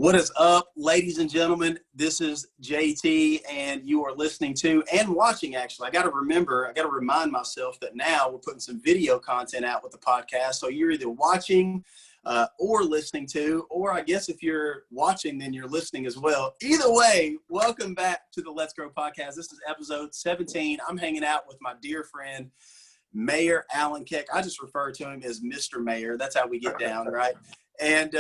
What is up, ladies and gentlemen? This is JT, and you are listening to and watching, actually. I got to remind myself that now we're putting some video content out with the podcast. So you're either watching or listening to, or I guess if you're watching, then you're listening as well. Either way, welcome back to the Let's Grow podcast. This is episode 17. I'm hanging out with my dear friend, Mayor Alan Keck. I just refer to him as Mr. Mayor. That's how we get down, right? And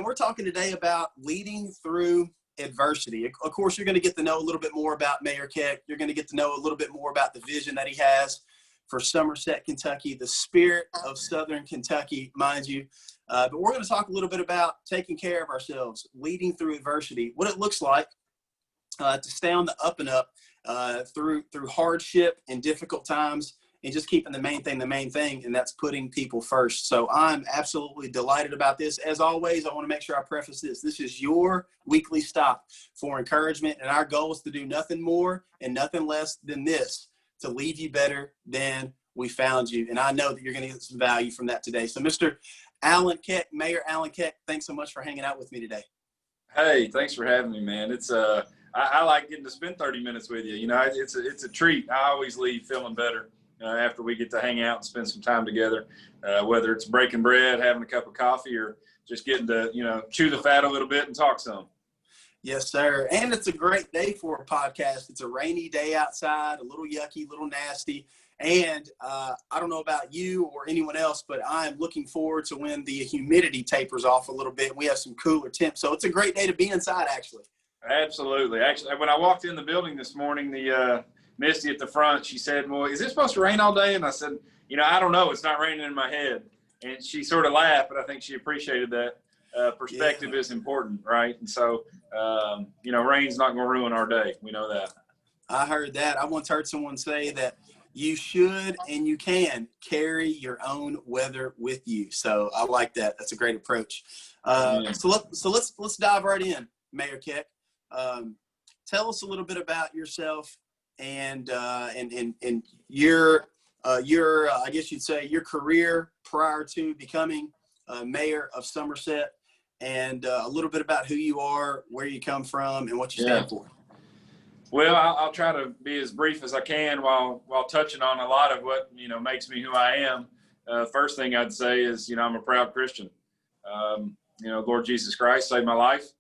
we're talking today about leading through adversity. Of course, you're going to get to know a little bit more about Mayor Keck. You're going to get to know a little bit more about the vision that he has for Somerset, Kentucky, the spirit of Southern Kentucky, mind you. But we're going to talk a little bit about taking care of ourselves, leading through adversity, what it looks like to stay on the up and up through hardship and difficult times, and just keeping the main thing, and that's putting people first. So I'm absolutely delighted about this. As always, I want to make sure I preface this. This is your weekly stop for encouragement, and our goal is to do nothing more and nothing less than this, to leave you better than we found you. And I know that you're going to get some value from that today. So Mr. Alan Keck, Mayor Alan Keck, thanks so much for hanging out with me today. Hey, thanks for having me, man. It's I like getting to spend 30 minutes with you. You know, it's a treat. I always leave feeling better after we get to hang out and spend some time together, whether it's breaking bread, having a cup of coffee, or just getting to, chew the fat a little bit and talk some. Yes, sir. And it's a great day for a podcast. It's a rainy day outside, a little yucky, a little nasty. And I don't know about you or anyone else, but I'm looking forward to when the humidity tapers off a little bit and we have some cooler temps. So it's a great day to be inside, actually. Absolutely. Actually, when I walked in the building this morning, the Misty at the front, she said, well, is it supposed to rain all day? And I said, I don't know. It's not raining in my head. And she sort of laughed, but I think she appreciated that. Perspective is important, right? And so, rain's not going to ruin our day. We know that. I heard that. I once heard someone say that you should and you can carry your own weather with you. So I like that. That's a great approach. So let's dive right in, Mayor Keck. Tell us a little bit about yourself and your I guess you'd say your career prior to becoming mayor of Somerset, and a little bit about who you are, where you come from, and what you stand for. Well, I'll try to be as brief as I can while touching on a lot of what makes me who I am. First thing I'd say is I'm a proud Christian. Lord Jesus Christ saved my life,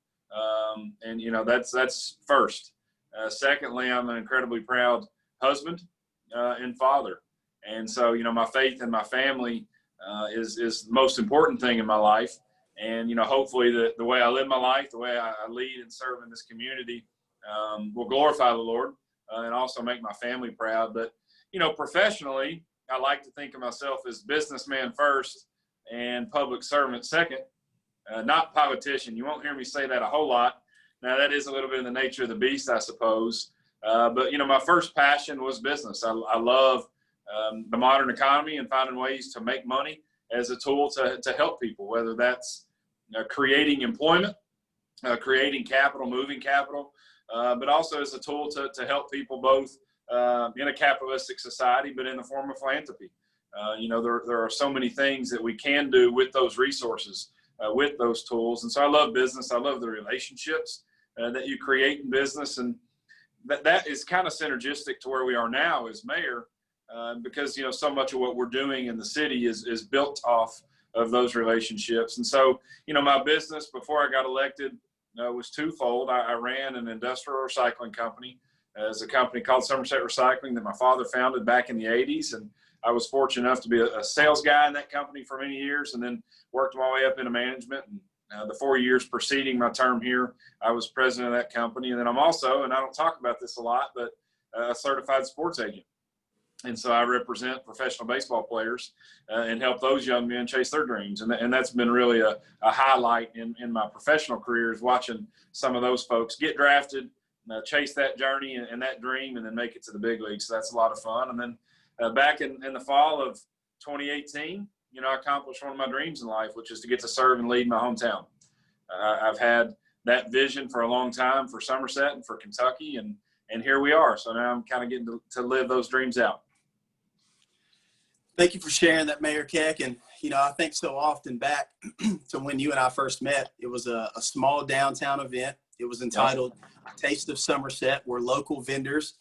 and that's first. Secondly, I'm an incredibly proud husband and father. And so, my faith and my family is the most important thing in my life. And, hopefully the way I live my life, the way I lead and serve in this community will glorify the Lord and also make my family proud. But, professionally, I like to think of myself as businessman first and public servant second, not politician. You won't hear me say that a whole lot. Now, that is a little bit in the nature of the beast, I suppose. But, my first passion was business. I love the modern economy and finding ways to make money as a tool to help people, whether that's creating employment, creating capital, moving capital, but also as a tool to help people both in a capitalistic society, but in the form of philanthropy. There are so many things that we can do with those resources, with those tools. And so I love business. I love the relationships that you create in business. And that is kind of synergistic to where we are now as mayor, because, so much of what we're doing in the city is built off of those relationships. And so, my business before I got elected was twofold. I ran an industrial recycling company. As a company called Somerset Recycling that my father founded back in the 80s. And I was fortunate enough to be a sales guy in that company for many years, and then worked my way up into management. And the 4 years preceding my term here, I was president of that company. And then I'm also, and I don't talk about this a lot, but a certified sports agent. And so I represent professional baseball players and help those young men chase their dreams. And that's been really a highlight in my professional career, is watching some of those folks get drafted, chase that journey and that dream, and then make it to the big leagues. So that's a lot of fun. And then back in the fall of 2018, I accomplished one of my dreams in life, which is to get to serve and lead my hometown. I've had that vision for a long time for Somerset and for Kentucky, and here we are. So now I'm kind of getting to live those dreams out. Thank you for sharing that, Mayor Keck. And, I think so often back to when you and I first met, it was a small downtown event. It was entitled Taste of Somerset, where local vendors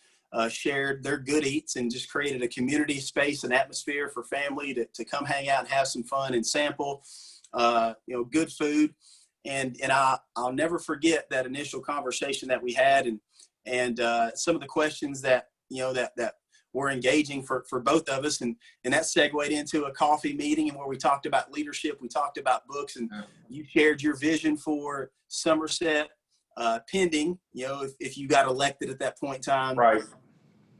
shared their good eats and just created a community space and atmosphere for family to come hang out and have some fun and sample, good food. And I'll never forget that initial conversation that we had and some of the questions that were engaging for both of us. And that segued into a coffee meeting and where we talked about leadership. We talked about books, and you shared your vision for Somerset, pending, if you got elected at that point in time. Right.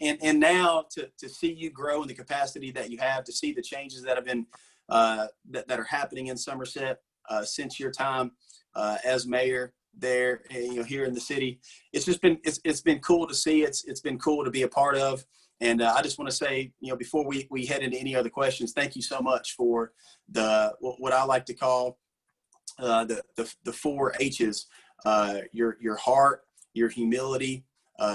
And now to see you grow in the capacity that you have, to see the changes that have been, that are happening in Somerset since your time as mayor there, here in the city. It's just been, it's been cool to see. It's been cool to be a part of. And I just want to say, before we head into any other questions, thank you so much for what I like to call the 4 H's: your heart, your humility,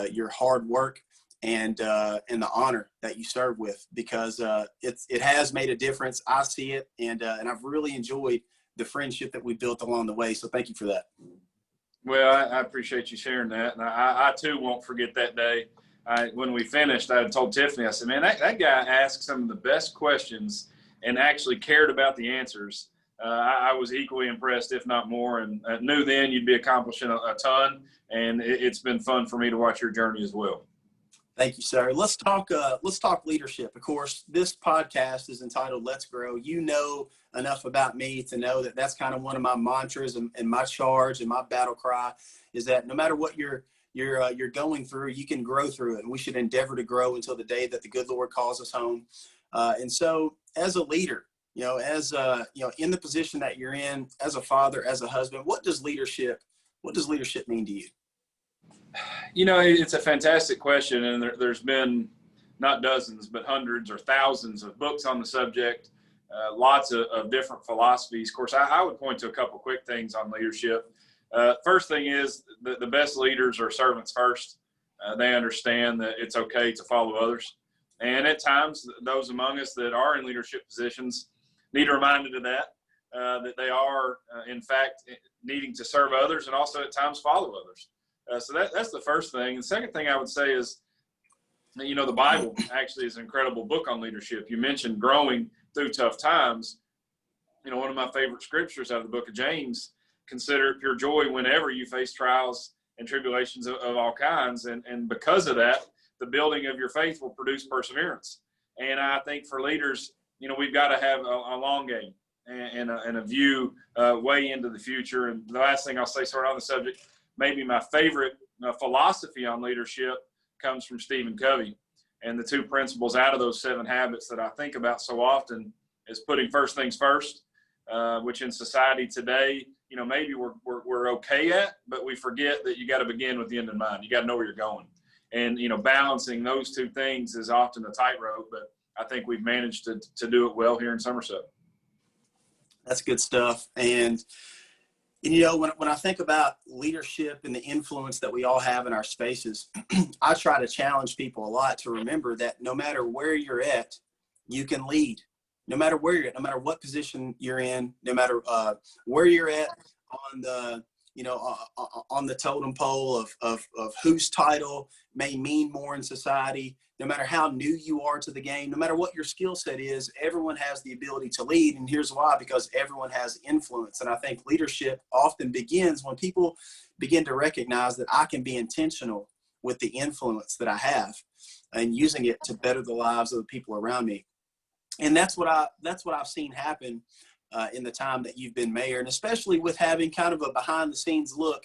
your hard work, and the honor that you serve with, because it has made a difference. I see it, and I've really enjoyed the friendship that we built along the way. So thank you for that. Well, I appreciate you sharing that, and I too won't forget that day. When we finished, I had told Tiffany, I said, man, that guy asked some of the best questions and actually cared about the answers. I was equally impressed, if not more, and knew then you'd be accomplishing a ton, and it's been fun for me to watch your journey as well. Thank you, sir. Let's talk leadership. Of course, this podcast is entitled Let's Grow. You know enough about me to know that that's kind of one of my mantras and my charge and my battle cry is that no matter what you're going through, you can grow through it. And we should endeavor to grow until the day that the good Lord calls us home. And so as a leader, in the position that you're in, as a father, as a husband, what does leadership mean to you? It's a fantastic question, and there's been not dozens, but hundreds or thousands of books on the subject, lots of different philosophies. Of course, I would point to a couple quick things on leadership. First thing is the best leaders are servants first. They understand that it's okay to follow others. And at times, those among us that are in leadership positions need reminded of that they are, in fact, needing to serve others and also at times follow others. So that's the first thing. The second thing I would say is, the Bible actually is an incredible book on leadership. You mentioned growing through tough times. One of my favorite scriptures out of the book of James, consider it pure joy whenever you face trials and tribulations of all kinds. And because of that, the building of your faith will produce perseverance. And I think for leaders, we've got to have a long game and a view way into the future. And the last thing I'll say sort of on the subject, maybe my favorite philosophy on leadership comes from Stephen Covey. And the 2 principles out of those 7 habits that I think about so often is putting first things first, which in society today, maybe we're okay at, but we forget that you got to begin with the end in mind. You got to know where you're going. And, balancing those 2 things is often a tightrope, but I think we've managed to do it well here in Somerset. That's good stuff. And when I think about leadership and the influence that we all have in our spaces, I try to challenge people a lot to remember that no matter where you're at, you can lead. No matter where you're at, no matter what position you're in, no matter where you're at on the on the totem pole of whose title may mean more in society, no matter how new you are to the game, no matter what your skill set is, everyone has the ability to lead. And here's why: because everyone has influence. And I think leadership often begins when people begin to recognize that I can be intentional with the influence that I have and using it to better the lives of the people around me. And that's what I've seen happen in the time that you've been mayor, and especially with having kind of a behind the scenes look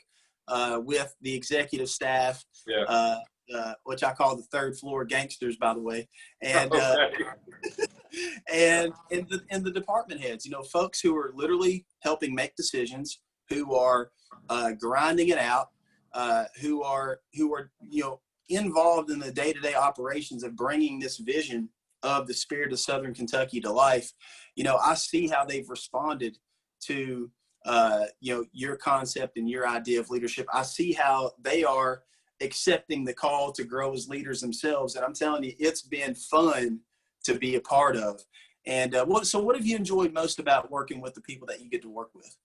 with the executive staff, which I call the 3rd floor gangsters, by the way, and and in the department heads, folks who are literally helping make decisions, who are grinding it out, who are involved in the day-to-day operations of bringing this vision of the Spirit of Southern Kentucky to life. I see how they've responded to, your concept and your idea of leadership. I see how they are accepting the call to grow as leaders themselves. And I'm telling you, it's been fun to be a part of. And what have you enjoyed most about working with the people that you get to work with?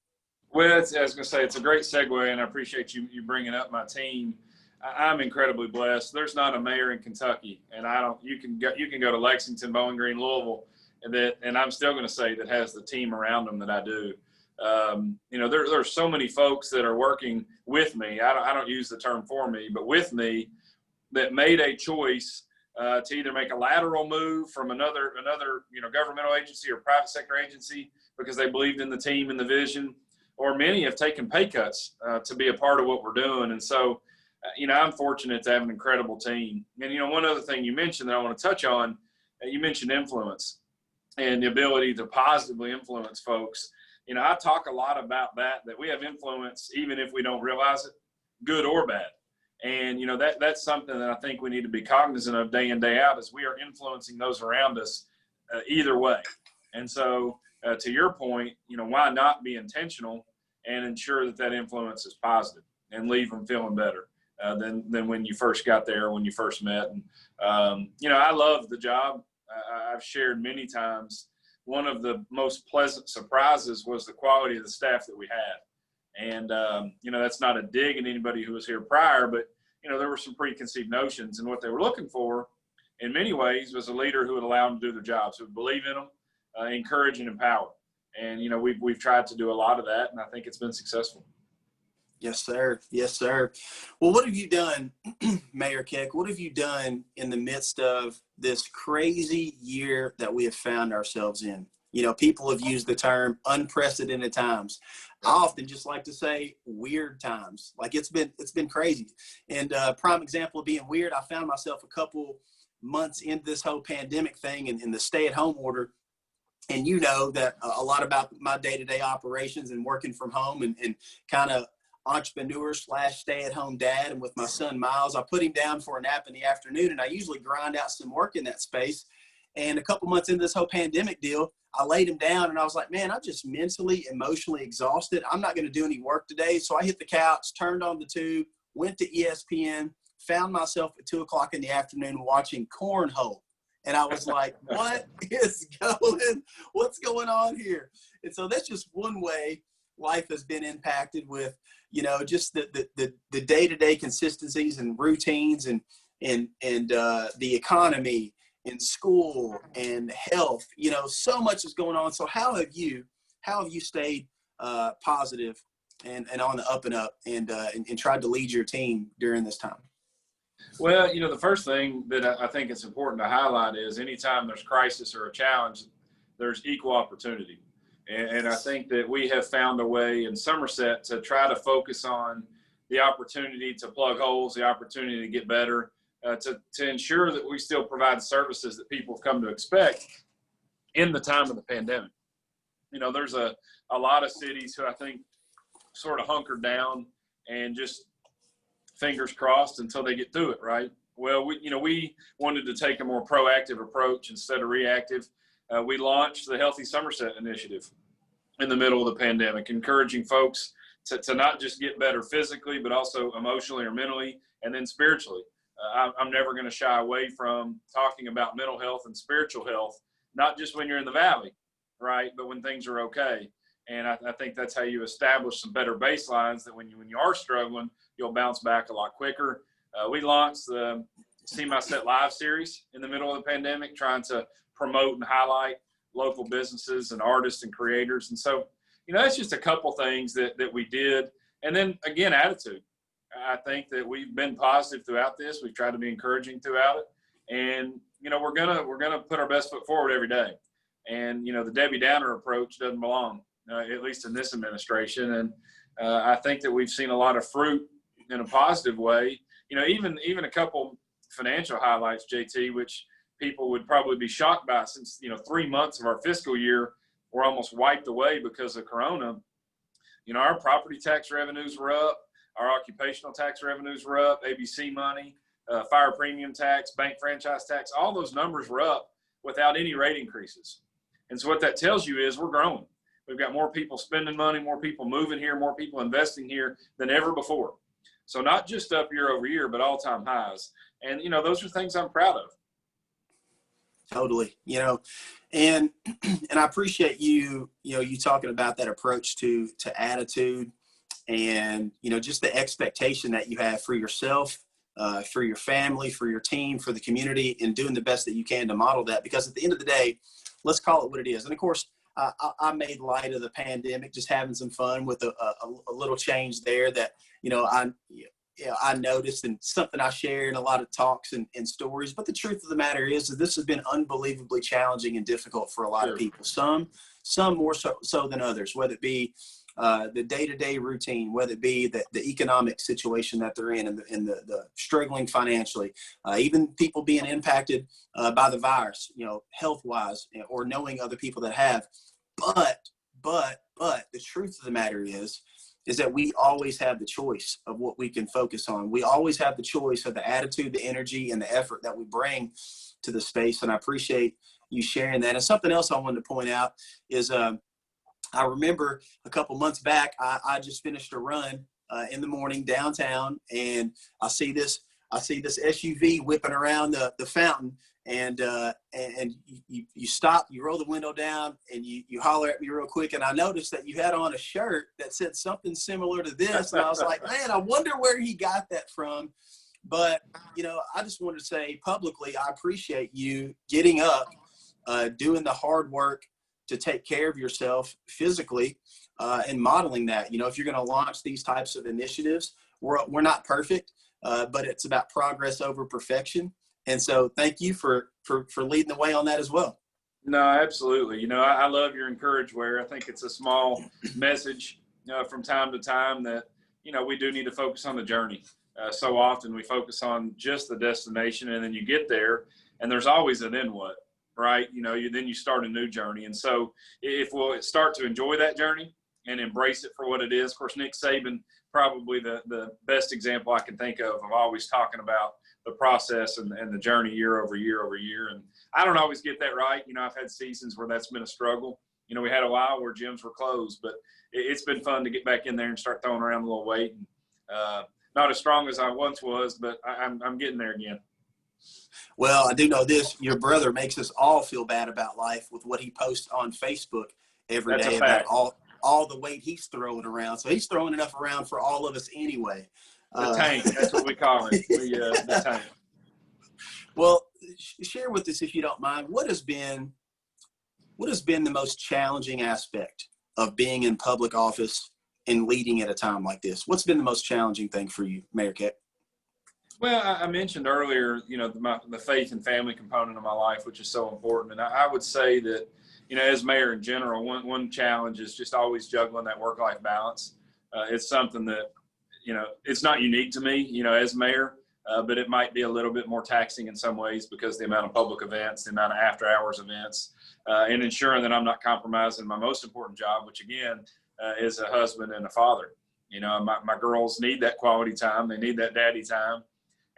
Well, I was going to say, it's a great segue, and I appreciate you bringing up my team. I'm incredibly blessed. There's not a mayor in Kentucky, and you can go to Lexington, Bowling Green, Louisville, and I'm still going to say that has the team around them that I do. There's so many folks that are working with me. I don't use the term for me, but with me, that made a choice to either make a lateral move from another governmental agency or private sector agency because they believed in the team and the vision, or many have taken pay cuts to be a part of what we're doing. And so, I'm fortunate to have an incredible team. And, one other thing you mentioned that I want to touch on, you mentioned influence and the ability to positively influence folks. I talk a lot about that we have influence even if we don't realize it, good or bad. And, that's something that I think we need to be cognizant of day in, day out, is we are influencing those around us either way. And so to your point, why not be intentional and ensure that influence is positive and leave them feeling better than when you first got there, when you first met. And, I love the job. I've shared many times, one of the most pleasant surprises was the quality of the staff that we had. And, that's not a dig at anybody who was here prior, but, there were some preconceived notions, and what they were looking for in many ways was a leader who would allow them to do their jobs, who would believe in them, encourage and empower. And, we've tried to do a lot of that, and I think it's been successful. Yes, sir. Yes, sir. Well, what have you done, Mayor Keck? What have you done in the midst of this crazy year that we have found ourselves in? People have used the term unprecedented times. I often just like to say weird times. Like it's been crazy. And prime example of being weird, I found myself a couple months into this whole pandemic thing and in the stay-at-home order. And that a lot about my day-to-day operations and working from home and kind of entrepreneur / stay-at-home dad. And with my son Miles, I put him down for a nap in the afternoon, and I usually grind out some work in that space. And a couple months into this whole pandemic deal, I laid him down and I was like, man, I'm just mentally, emotionally exhausted. I'm not going to do any work today. So I hit the couch, turned on the tube, went to ESPN, found myself at 2:00 in the afternoon watching cornhole. And I was like, what's going on here? And so that's just one way life has been impacted with, just the day-to-day consistencies and routines and the economy and school and health. So much is going on. So how have you stayed positive and on the up and up and tried to lead your team during this time? Well, the first thing that I think it's important to highlight is anytime there's crisis or a challenge, there's equal opportunity. And I think that we have found a way in Somerset to try to focus on the opportunity to plug holes, the opportunity to get better, to ensure that we still provide services that people have come to expect in the time of the pandemic. There's a lot of cities who I think sort of hunkered down and just fingers crossed until they get through it, right? Well, we wanted to take a more proactive approach instead of reactive. We launched the Healthy Somerset Initiative in the middle of the pandemic, encouraging folks to not just get better physically, but also emotionally or mentally, and then spiritually. I'm never going to shy away from talking about mental health and spiritual health, not just when you're in the valley, right, but when things are okay. And I think that's how you establish some better baselines that when you are struggling, you'll bounce back a lot quicker. We launched the See My Set Live series in the middle of the pandemic, trying to promote and highlight local businesses and artists and creators. And so, that's just a couple things that we did. And then again, attitude. I think that we've been positive throughout this. We've tried to be encouraging throughout it. And, we're gonna put our best foot forward every day. And, the Debbie Downer approach doesn't belong, at least in this administration. And I think that we've seen a lot of fruit in a positive way. Even a couple financial highlights, JT, which people would probably be shocked by, since 3 months of our fiscal year were almost wiped away because of Corona. Our property tax revenues were up, our occupational tax revenues were up, ABC money, fire premium tax, bank franchise tax, all those numbers were up without any rate increases. And so what that tells you is we're growing. We've got more people spending money, more people moving here, more people investing here than ever before. So not just up year over year, but all-time highs. And, those are things I'm proud of. Totally. And I appreciate you talking about that approach to attitude, and just the expectation that you have for yourself, for your family, for your team, for the community, and doing the best that you can to model that. Because at the end of the day, let's call it what it is. And of course, I made light of the pandemic, just having some fun with a little change there that I noticed, and something I share in a lot of talks and stories. But the truth of the matter is that this has been unbelievably challenging and difficult for a lot of people. Some more so than others, whether it be the day-to-day routine, whether it be the economic situation that they're in, and the struggling financially, even people being impacted by the virus, health-wise, or knowing other people that have. But the truth of the matter is that we always have the choice of what we can focus on. We always have the choice of the attitude, the energy, and the effort that we bring to the space. And I appreciate you sharing that. And something else I wanted to point out is I remember a couple months back, I just finished a run in the morning downtown, and I see this SUV whipping around the fountain, and you stop, you roll the window down, and you holler at me real quick, and I noticed that you had on a shirt that said something similar to this, and I was like, man, I wonder where he got that from. But I just wanted to say publicly, I appreciate you getting up, doing the hard work to take care of yourself physically, and modeling that. If you're going to launch these types of initiatives, we're not perfect, but it's about progress over perfection. And so thank you for leading the way on that as well. No, absolutely. I love your encourage where I think it's a small message from time to time that, we do need to focus on the journey. So often we focus on just the destination, and then you get there and there's always a then what. Right. Then you start a new journey. And so if we'll start to enjoy that journey and embrace it for what it is, of course, Nick Saban, probably the best example I can think of always talking about the process and the journey year over year over year. And I don't always get that right. I've had seasons where that's been a struggle. We had a while where gyms were closed, but it's been fun to get back in there and start throwing around a little weight. And, not as strong as I once was, but I'm getting there again. Well, I do know this. Your brother makes us all feel bad about life with what he posts on Facebook every day about all the weight he's throwing around. So he's throwing enough around for all of us anyway. The tank, that's what we call it. The tank. Well, share with us, if you don't mind, what has been the most challenging aspect of being in public office and leading at a time like this? What's been the most challenging thing for you, Mayor Keck? Well, I mentioned earlier, the faith and family component of my life, which is so important. And I would say that, as mayor in general, one challenge is just always juggling that work-life balance. It's something that, it's not unique to me, as mayor, but it might be a little bit more taxing in some ways because the amount of public events, the amount of after-hours events, and ensuring that I'm not compromising my most important job, which, again, is a husband and a father. My girls need that quality time. They need that daddy time.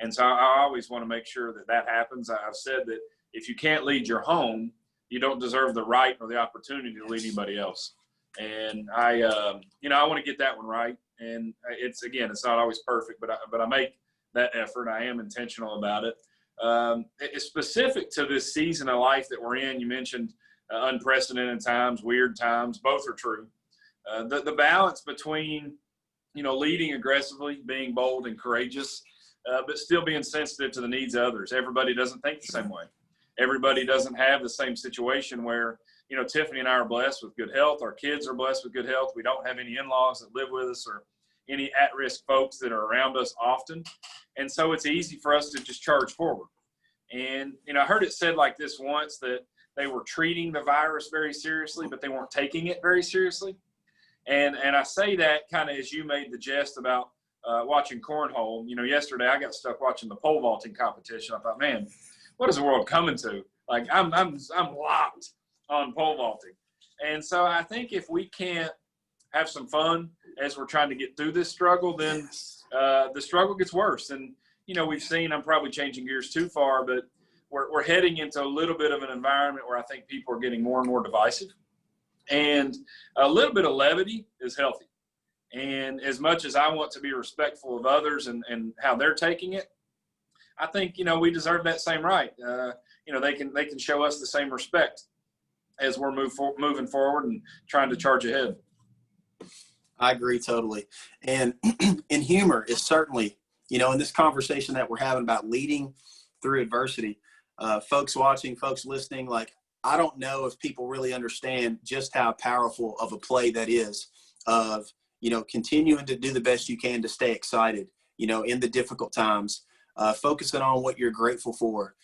And so I always want to make sure that happens. I've said that if you can't lead your home, you don't deserve the right or the opportunity to lead anybody else. And I want to get that one right. And it's not always perfect, but I make that effort. I am intentional about it. It's specific to this season of life that we're in. You mentioned unprecedented times, weird times. Both are true. The balance between, leading aggressively, being bold and courageous, but still being sensitive to the needs of others. Everybody doesn't think the same way. Everybody doesn't have the same situation where, Tiffany and I are blessed with good health. Our kids are blessed with good health. We don't have any in-laws that live with us or any at-risk folks that are around us often. And so it's easy for us to just charge forward. And, I heard it said like this once, that they were treating the virus very seriously, but they weren't taking it very seriously. And I say that kind of as you made the jest about watching cornhole. Yesterday I got stuck watching the pole vaulting competition. I thought, man, what is the world coming to? Like I'm locked on pole vaulting. And so I think if we can't have some fun as we're trying to get through this struggle, then the struggle gets worse. And, we've seen, I'm probably changing gears too far, but we're heading into a little bit of an environment where I think people are getting more and more divisive. And a little bit of levity is healthy. And as much as I want to be respectful of others and how they're taking it, I think, we deserve that same right. they can show us the same respect as we're moving forward and trying to charge ahead. I agree totally. And in humor is certainly, in this conversation that we're having about leading through adversity, folks watching, folks listening, like, I don't know if people really understand just how powerful of a play that is of, continuing to do the best you can to stay excited, in the difficult times, focusing on what you're grateful for,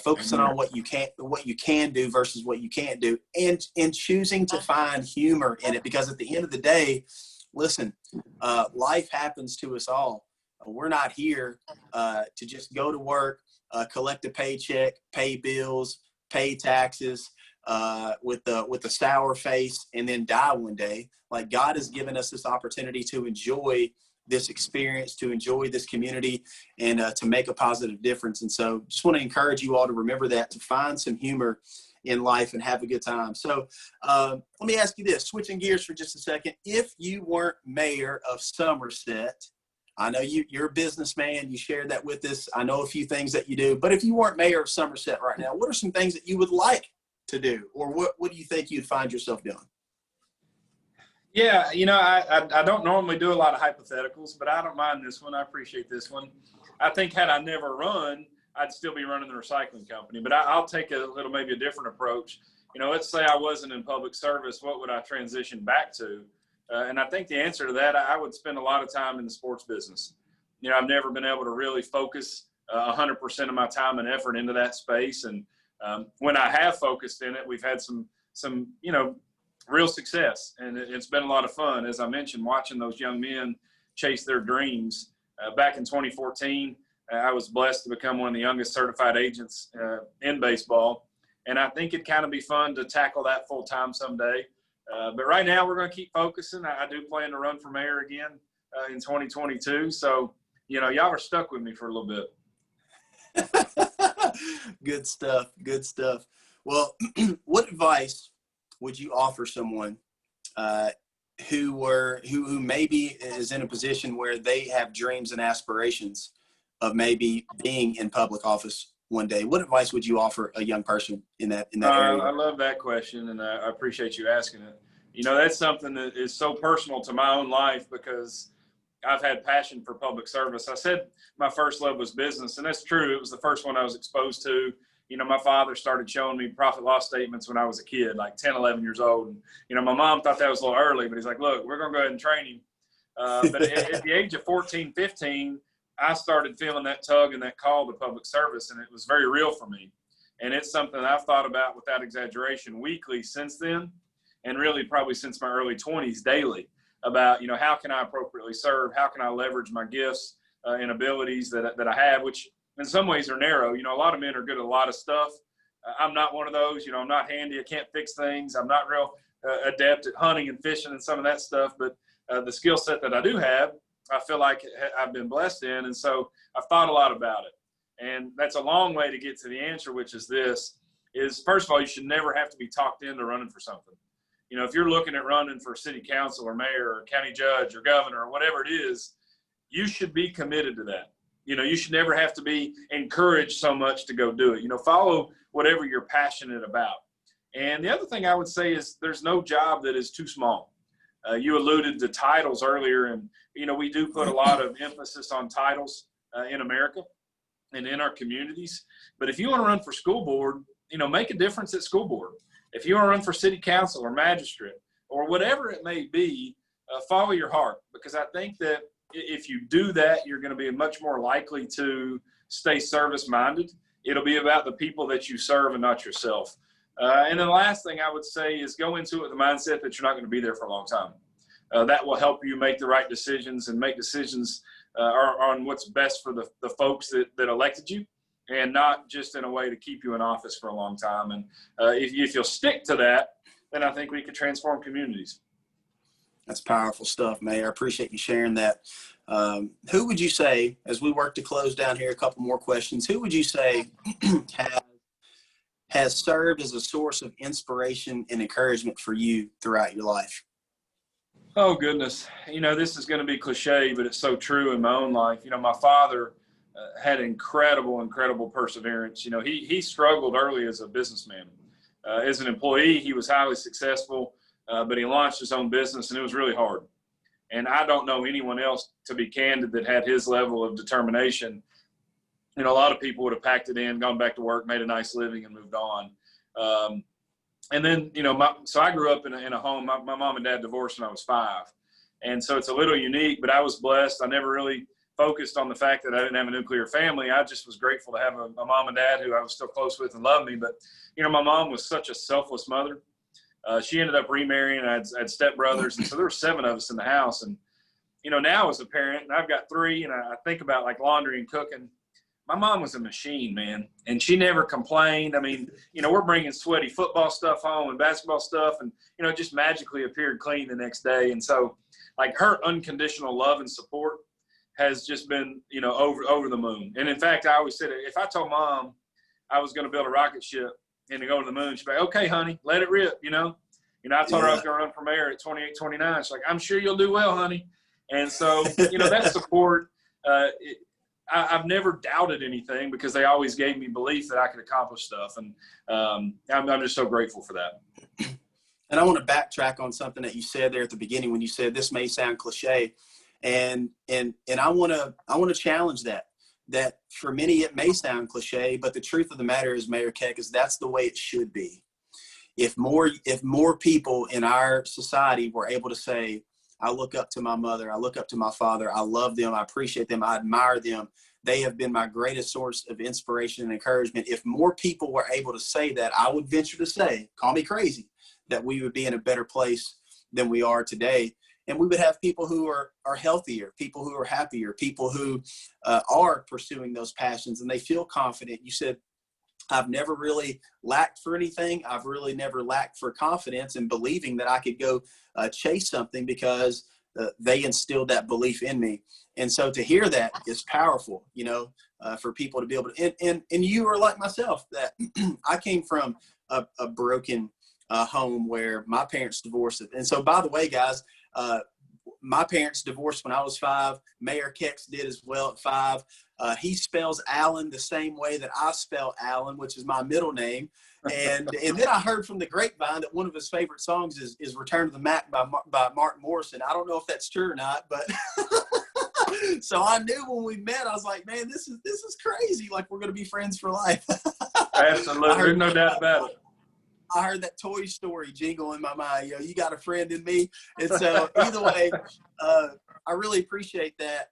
focusing on what you can do versus what you can't do, and choosing to find humor in it. Because at the end of the day, listen, life happens to us all. We're not here to just go to work, collect a paycheck, pay bills, pay taxes with a sour face, and then die one day. Like, God has given us this opportunity to enjoy this experience, to enjoy this community, and to make a positive difference. And so just want to encourage you all to remember that, to find some humor in life and have a good time. So let me ask you this, switching gears for just a second. If you weren't mayor of Somerset, I know you're a businessman, you shared that with us. I know a few things that you do, but if you weren't mayor of Somerset right now, what are some things that you would like to do? Or what do you think you'd find yourself doing? Yeah, I don't normally do a lot of hypotheticals, but I don't mind this one. I appreciate this one. I think had I never run, I'd still be running the recycling company, but I'll take maybe a different approach. Let's say I wasn't in public service, what would I transition back to? And I think the answer to that, I would spend a lot of time in the sports business. I've never been able to really focus 100% of my time and effort into that space. And when I have focused in it, we've had some real success. And it's been a lot of fun. As I mentioned, watching those young men chase their dreams. Back in 2014, I was blessed to become one of the youngest certified agents in baseball. And I think it'd kind of be fun to tackle that full time someday. But right now we're going to keep focusing. I do plan to run for mayor again in 2022. So, y'all are stuck with me for a little bit. Good stuff. Good stuff. Well, what advice would you offer someone who maybe is in a position where they have dreams and aspirations of maybe being in public office one day? What advice would you offer a young person in that area? I love that question, and I appreciate you asking it. That's something that is so personal to my own life because I've had passion for public service. I said my first love was business, and that's true. It was the first one I was exposed to. My father started showing me profit loss statements when I was a kid, like 10, 11 years old. And, my mom thought that was a little early, but he's like, look, we're going to go ahead and train him. But at the age of 14, 15, I started feeling that tug and that call to public service, and it was very real for me. And it's something I've thought about without exaggeration weekly since then, and really probably since my early 20s daily about, how can I appropriately serve? How can I leverage my gifts and abilities that I have, which in some ways are narrow. A lot of men are good at a lot of stuff. I'm not one of those. I'm not handy. I can't fix things. I'm not real adept at hunting and fishing and some of that stuff. But the skill set that I do have, I feel like I've been blessed in. And so I've thought a lot about it. And that's a long way to get to the answer, which is this, is first of all, you should never have to be talked into running for something. If you're looking at running for city council or mayor or county judge or governor or whatever it is, you should be committed to that. You should never have to be encouraged so much to go do it. Follow whatever you're passionate about. And the other thing I would say is there's no job that is too small. You alluded to titles earlier, and, we do put a lot of emphasis on titles in America and in our communities. But if you want to run for school board, make a difference at school board. If you want to run for city council or magistrate or whatever it may be, follow your heart, because I think that if you do that, you're going to be much more likely to stay service-minded. It'll be about the people that you serve and not yourself. And then the last thing I would say is go into it with the mindset that you're not going to be there for a long time. That will help you make the right decisions and make decisions on what's best for the folks that elected you, and not just in a way to keep you in office for a long time. And if you'll stick to that, then I think we can transform communities. That's powerful stuff, Mayor. I appreciate you sharing that. Who would you say, as we work to close down here, a couple more questions, who would you say has served as a source of inspiration and encouragement for you throughout your life? Oh, goodness. This is going to be cliche, but it's so true in my own life. My father had incredible perseverance. You know, he struggled early as a businessman. As an employee, he was highly successful, but he launched his own business, and it was really hard. And I don't know anyone else, to be candid, that had his level of determination. You know, a lot of people would have packed it in, gone back to work, made a nice living, and moved on. And then, you know, so I grew up in a home. My mom and dad divorced when I was 5. And so it's a little unique, but I was blessed. I never really focused on the fact that I didn't have a nuclear family. I just was grateful to have a mom and dad who I was still close with and loved me. But, you know, my mom was such a selfless mother. She ended up remarrying. I had stepbrothers. And so there were 7 of us in the house. And, you know, now as a parent, and I've got 3, and I think about like laundry and cooking. My mom was a machine, man, and she never complained. I mean, you know, we're bringing sweaty football stuff home and basketball stuff, and, you know, it just magically appeared clean the next day. And so, like, her unconditional love and support has just been, you know, over the moon. And in fact, I always said, if I told Mom I was going to build a rocket ship and to go to the moon, she'd be like, okay, honey, let it rip, you know. I told her I was going to run for mayor at 28, 29. She's like, I'm sure you'll do well, honey. And so, you know, that support, I've never doubted anything because they always gave me belief that I could accomplish stuff. And I'm just so grateful for that. And I want to backtrack on something that you said there at the beginning when you said this may sound cliche. And I want to challenge that for many it may sound cliche, but the truth of the matter is, Mayor Keck, is that's the way it should be. If more people in our society were able to say, I look up to my mother, I look up to my father, I love them, I appreciate them, I admire them, they have been my greatest source of inspiration and encouragement. If more people were able to say that, I would venture to say, call me crazy, that we would be in a better place than we are today. And we would have people who are healthier, people who are happier, people who are pursuing those passions and they feel confident. You said, I've never really lacked for anything. I've really never lacked for confidence and believing that I could go chase something because they instilled that belief in me. And so to hear that is powerful, you know, for people to be able to, and you are like myself, that I came from a broken home where my parents divorced. And so, by the way, guys, my parents divorced when I was 5. Mayor Keck's did as well at 5. He spells Alan the same way that I spell Alan, which is my middle name. And then I heard from the grapevine that one of his favorite songs is Return to the Mac by Martin Morrison. I don't know if that's true or not, but so I knew when we met, I was like, man, this is crazy. Like, we're going to be friends for life. Absolutely. There's no doubt about it. I heard that Toy Story jingle in my mind. You got a friend in me. And so either way, I really appreciate that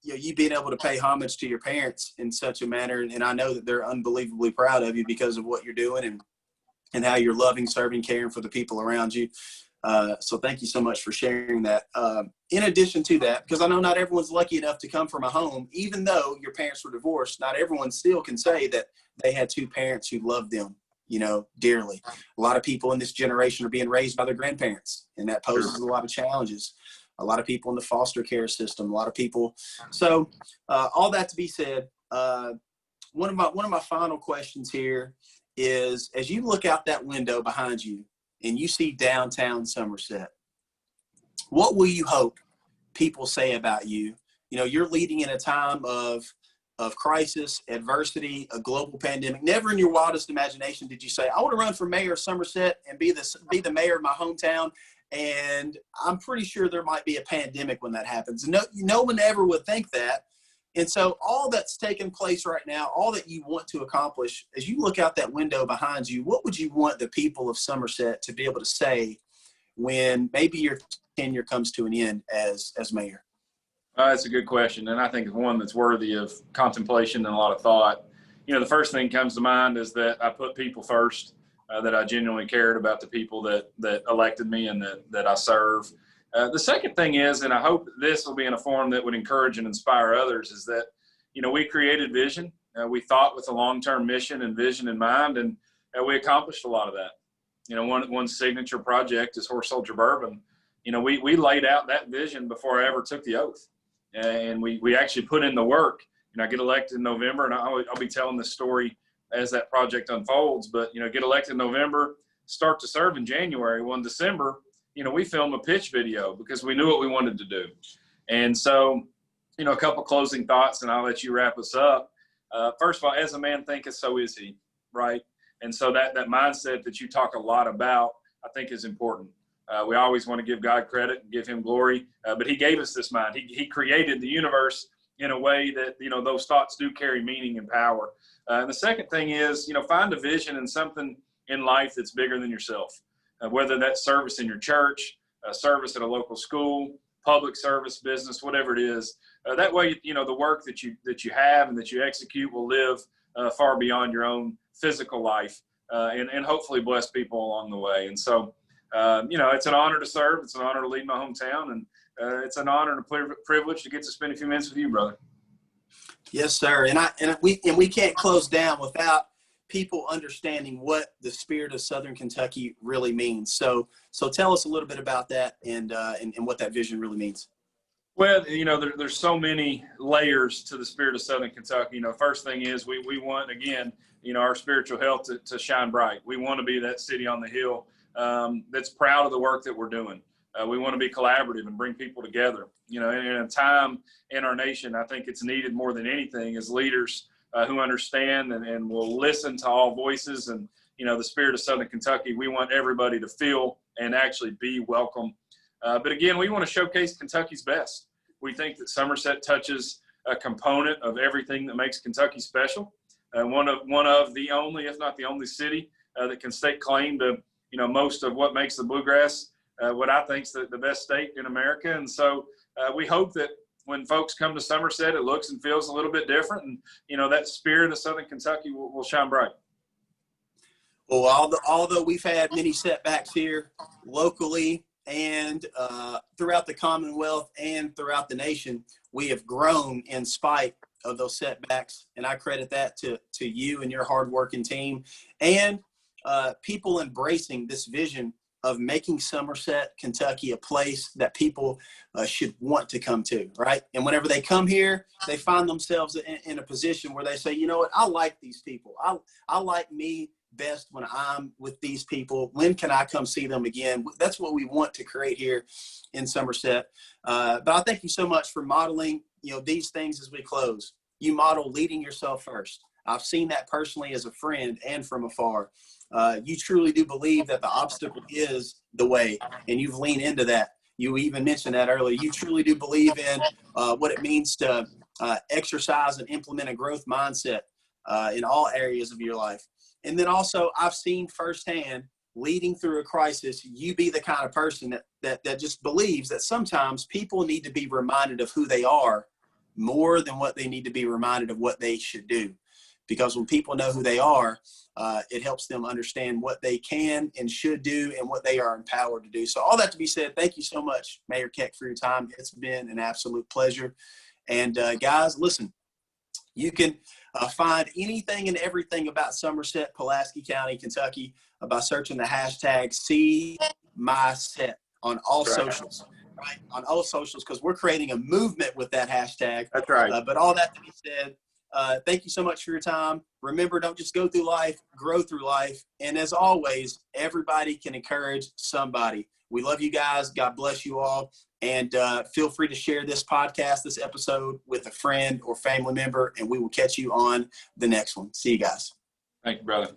you being able to pay homage to your parents in such a manner. And I know that they're unbelievably proud of you because of what you're doing and how you're loving, serving, caring for the people around you. So thank you so much for sharing that. In addition to that, because I know not everyone's lucky enough to come from a home, even though your parents were divorced, not everyone still can say that they had 2 parents who loved them, you know, dearly. A lot of people in this generation are being raised by their grandparents, and that poses a lot of challenges. A lot of people in the foster care system, a lot of people. So all that to be said, one of my final questions here is, as you look out that window behind you and you see downtown Somerset, what will you hope people say about you? You know, you're leading in a time of crisis, adversity, a global pandemic. Never in your wildest imagination did you say, I want to run for mayor of Somerset and be the mayor of my hometown. And I'm pretty sure there might be a pandemic when that happens. No one ever would think that. And so all that's taking place right now, all that you want to accomplish, as you look out that window behind you, what would you want the people of Somerset to be able to say when maybe your tenure comes to an end as mayor? That's a good question, and I think it's one that's worthy of contemplation and a lot of thought. You know, the first thing that comes to mind is that I put people first, that I genuinely cared about the people that elected me and that I serve. The second thing is, and I hope this will be in a form that would encourage and inspire others, is that, you know, we created vision. We thought with a long-term mission and vision in mind, and we accomplished a lot of that. You know, one signature project is Horse Soldier Bourbon. You know, we laid out that vision before I ever took the oath. And we actually put in the work. You know, I get elected in November, and I'll be telling this story as that project unfolds. But, you know, get elected in November, start to serve in January. Well, in December, you know, we film a pitch video because we knew what we wanted to do. And so a couple closing thoughts, and I'll let you wrap us up. First of all, as a man thinketh, so is he, right? And so that mindset that you talk a lot about, I think is important. We always want to give God credit and give him glory, but he gave us this mind. He created the universe in a way that, those thoughts do carry meaning and power. And the second thing is, find a vision and something in life that's bigger than yourself, whether that's service in your church, service at a local school, public service, business, whatever it is. That way, the work that you have and that you execute will live far beyond your own physical life, and hopefully bless people along the way. And so, it's an honor to serve. It's an honor to lead my hometown, and it's an honor and a privilege to get to spend a few minutes with you, brother. Yes, sir. And we can't close down without people understanding what the Spirit of Southern Kentucky really means. So tell us a little bit about that and what that vision really means. Well, there's so many layers to the Spirit of Southern Kentucky. First thing is we want, again, our spiritual health to shine bright. We want to be that city on the hill that's proud of the work that we're doing. We want to be collaborative and bring people together. In a time in our nation, I think it's needed more than anything as leaders who understand and will listen to all voices. And, the Spirit of Southern Kentucky, we want everybody to feel and actually be welcome. But again, we want to showcase Kentucky's best. We think that Somerset touches a component of everything that makes Kentucky special. One of the only, if not the only city that can stake claim to, most of what makes the Bluegrass what I think is the best state in America. And so we hope that when folks come to Somerset, it looks and feels a little bit different. And, that Spirit of Southern Kentucky will shine bright. Well, although we've had many setbacks here locally and throughout the Commonwealth and throughout the nation, we have grown in spite of those setbacks. And I credit that to you and your hardworking team and people embracing this vision of making Somerset, Kentucky, a place that people should want to come to, right? And whenever they come here, they find themselves in a position where they say, you know what, I like these people. I like me best when I'm with these people. When can I come see them again? That's what we want to create here in Somerset. But I thank you so much for modeling, these things as we close. You model leading yourself first. I've seen that personally as a friend and from afar. You truly do believe that the obstacle is the way, and you've leaned into that. You even mentioned that earlier. You truly do believe in what it means to exercise and implement a growth mindset in all areas of your life. And then also, I've seen firsthand, leading through a crisis, you be the kind of person that just believes that sometimes people need to be reminded of who they are more than what they need to be reminded of what they should do. Because when people know who they are, it helps them understand what they can and should do and what they are empowered to do. So all that to be said, thank you so much, Mayor Keck, for your time. It's been an absolute pleasure. And guys, listen, you can find anything and everything about Somerset, Pulaski County, Kentucky by searching the hashtag #SeeMySet on all socials. Right? On all socials, because we're creating a movement with that hashtag. That's right. But all that to be said, thank you so much for your time. Remember, don't just go through life, grow through life. And as always, everybody can encourage somebody. We love you guys. God bless you all. And feel free to share this podcast, this episode with a friend or family member, and we will catch you on the next one. See you guys. Thank you, brother.